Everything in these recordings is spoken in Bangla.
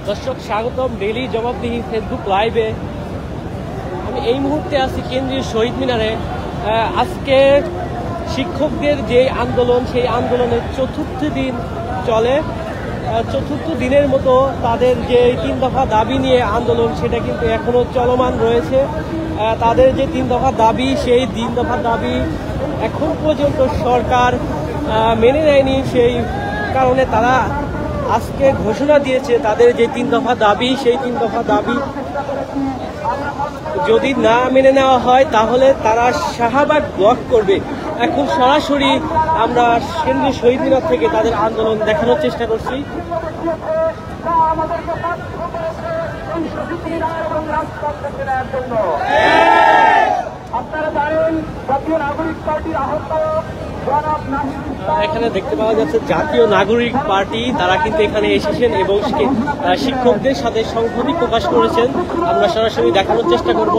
দর্শক স্বাগতম ডেইলি জবাবদিহি ফেসবুক লাইভে। আমি এই মুহূর্তে আছি কেন্দ্রীয় শহীদ মিনারে। আজকে শিক্ষকদের যে আন্দোলন, সেই আন্দোলনের চতুর্থ দিন চলে। চতুর্থ দিনের মতো তাদের যে 3 দফা দাবি নিয়ে আন্দোলন, সেটা কিন্তু এখনো চলমান রয়েছে। তাদের যে 3 দফা দাবি, সেই 3 দফা দাবি এখন পর্যন্ত সরকার মেনে নেয়নি। সেই কারণে তারা আজকে ঘোষণা দিয়েছে তাদের যে 3 দফা দাবি, সেই 3 দফা দাবি যদি না মেনে নেওয়া হয় তাহলে তারা শাহবাগ ব্লক করবে। এখন সরাসরি আমরা কেন্দ্রীয় শহীদ মিনার থেকে তাদের আন্দোলন দেখানোর চেষ্টা করছি। আপনারা জানেন জাতীয় নাগরিক পার্টির আহ্বায়ক এখানে দেখতে পাওয়া যাচ্ছে জাতীয় নাগরিক পার্টি, তারা কিন্তু এখানে এসেছেন এবং শিক্ষকদের সাথে সংহতি প্রকাশ করেছেন। আমরা সরাসরি দেখানোর চেষ্টা করব।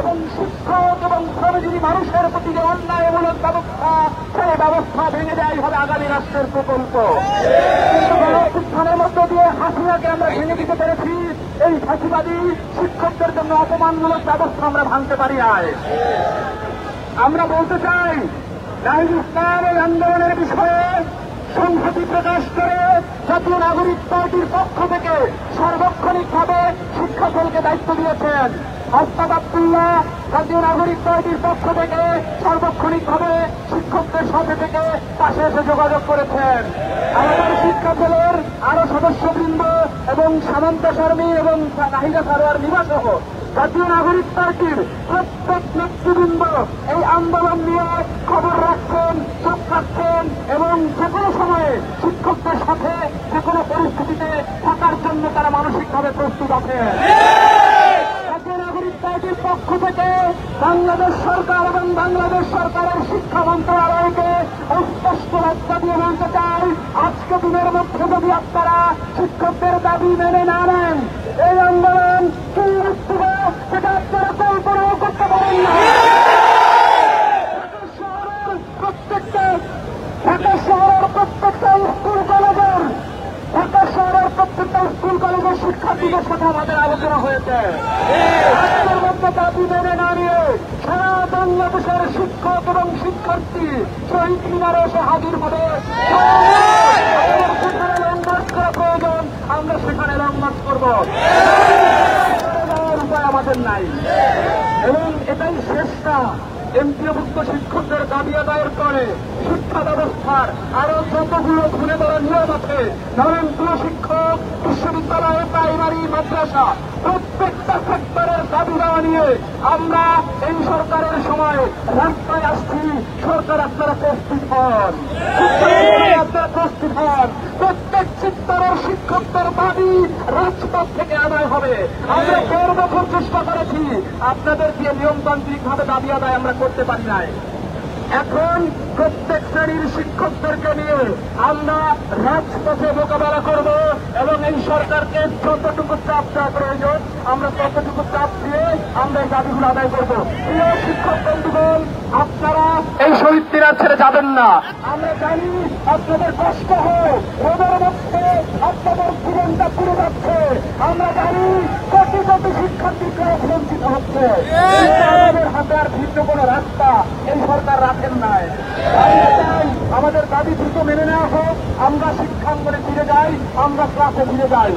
এবং শিক্ষক এবং শ্রমজীবী মানুষের প্রতি যে অন্যায়মূলক ব্যবস্থা, সেই ব্যবস্থা ভেঙে দেয় হবে আগামী রাষ্ট্রের প্রকল্প। উত্থানের মধ্য দিয়ে হাসিনাকে আমরা ভেঙে দিতে পেরেছি। এই ফাঁসিবাদী শিক্ষকদের জন্য অপমানমূলক ব্যবস্থা আমরা ভাঙতে পারি নাই। আমরা বলতে চাই, নাহিদ ইসলাম এই আন্দোলনের বিষয়ে সংহতি প্রকাশ করে জাতীয় নাগরিক পার্টির পক্ষ থেকে সার্বক্ষণিকভাবে শিক্ষাদলকে দায়িত্ব দিয়েছেন। আস্তাদ আব্দুল্লাহ জাতীয় নাগরিক পার্টির পক্ষ থেকে সার্বক্ষণিকভাবে শিক্ষকদের সাথে থেকে পাশে এসে যোগাযোগ করেছেন। আমাদের শিক্ষাদলের আরো সদস্যবৃন্দ এবং সামন্ত শর্মী এবং নাহিদা সারোয়ার নিবা সহ জাতীয় নাগরিক পার্টির প্রত্যেক নেতৃবৃন্দ এই আন্দোলন নিয়ে খবর রাখছেন, চোখ রাখছেন এবং যে কোনো সময়ে শিক্ষকদের সাথে যে কোনো পরিস্থিতিতে থাকার জন্য তারা মানসিকভাবে প্রস্তুত আছেন। জাতীয় নাগরিক পার্টির পক্ষ থেকে বাংলাদেশ সরকার এবং বাংলাদেশ সরকারের শিক্ষা মন্ত্রণালয়কে স্পষ্ট বার্তা দিয়ে বলতে চাই, আজকে দিনের মধ্যে যদি আপনারা শিক্ষকদের দাবি মেনে না নেন, এই আন্দোলন কি হবে সেটা আপনারা কল্পনাও করতে পারেন না। ঢাকা শহরের প্রত্যেকটা স্কুল কলেজের শিক্ষার্থীদের সাথে আমাদের আলোচনা হয়েছে। আজকের মধ্যে দাবি মেনে না নিয়ে সারা বাংলাদেশের শিক্ষক এবং শিক্ষার্থী শহীদ মিনারে এসে হাজির হবে। সেখানে লং মার্চ করা প্রয়োজন, আমরা সেখানে লং মার্চ করব। উপায় আমাদের নাই এবং এটাই শেষটা। এমপিওভুক্ত শিক্ষকদের দাবি আদায়ের করে শিক্ষা ব্যবস্থার আরো যতগুলো ঘুরে ধরা নিয়ম আছে, ধরেন শিক্ষক, বিশ্ববিদ্যালয়, প্রাইমারি, মাদ্রাসা, প্রত্যেকটা সেক্টরের দাবি দেওয়া নিয়ে আমরা এই সরকারের সময় রাস্তায় আসছি। সরকার আপনারা প্রস্তুত হন, আপনারা প্রস্তুত হন। প্রত্যেক সেক্টরের শিক্ষকদের দাবি রাজপথ থেকে আদায় হবে। আমরা ১৩ বছর চেষ্টা করেছি, আপনাদের দিয়ে নিয়মতান্ত্রিক ভাবে দাবি আদায় আমরা করতে পারি নাই। এখন প্রত্যেক শ্রেণীর শিক্ষকদেরকে নিয়ে আমরা রাজপথে মোকাবেলা করব এবং এই সরকারকে যতটুকু চাপ দেওয়া প্রয়োজন আমরা ততটুকু চাপ দিয়ে আমরা এই দাবিগুলো আদায় করব। প্রিয় শিক্ষক বন্ধুগণ, আপনারা এই শহীদ মিনার ছেড়ে যাবেন না। আমরা জানি আপনাদের কষ্ট হয়, রোদের মধ্যে আপনাদের জীবনটা পুড়ে যাচ্ছে। আমরা জানি কোটি কোটি শিক্ষার্থীরা বঞ্চিত হচ্ছে। আমাদের হাতে আর ভিন্ন কোনো রাস্তা এই সরকার রাখেন নাই। আমাদের দাবি দ্রুত মেনে নেওয়া হোক, আমরা শিক্ষাঙ্গনে ফিরে যাই, আমরা ক্লাসে ফিরে যাই।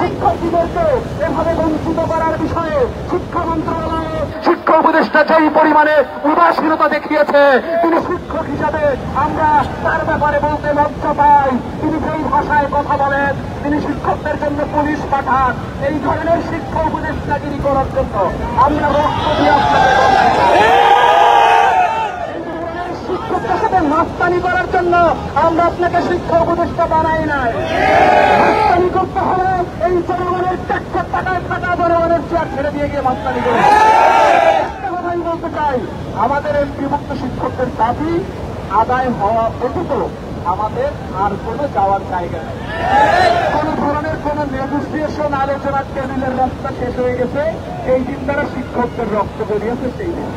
শিক্ষার্থীদেরকে এভাবে বঞ্চিত করার বিষয়ে শিক্ষা মন্ত্রণালয়ে শিক্ষা উপদেষ্টা যেই পরিমাণে উদাসীনতা দেখিয়েছে, তিনি শিক্ষক হিসাবে আমরা তার ব্যাপারে বলতে লজ্জা পাই। তিনি যেই ভাষায় কথা বলেন, তিনি শিক্ষকদের জন্য পুলিশ পাঠান। এই ধরনের শিক্ষা উপদেষ্টাগিরি করার জন্য আমরা রক্ত দিয়ে শিক্ষকদের সাথে মাস্তানি করার জন্য আমরা আপনাকে শিক্ষা উপদেষ্টা বানাই নাই। মাস্তানি করতে হলে এই জনগণের ট্যাক্সের টাকায় থাকা জনগণের চেয়ার ছেড়ে দিয়ে গিয়ে মাস্তানি করে। একটা কথাই বলতে চাই, আমাদের এমপিভুক্ত শিক্ষকদের দাবি আদায় হওয়া ব্যতীত আমাদের আর কোনো যাওয়ার জায়গা নেই। কোন ধরনের কোন নেগোসিয়েশন, আলোচনার টেবিলের রাস্তা শেষ হয়ে গেছে। এই দিন তারা শিক্ষকদের রক্ত বেরিয়েছে, সেই দিন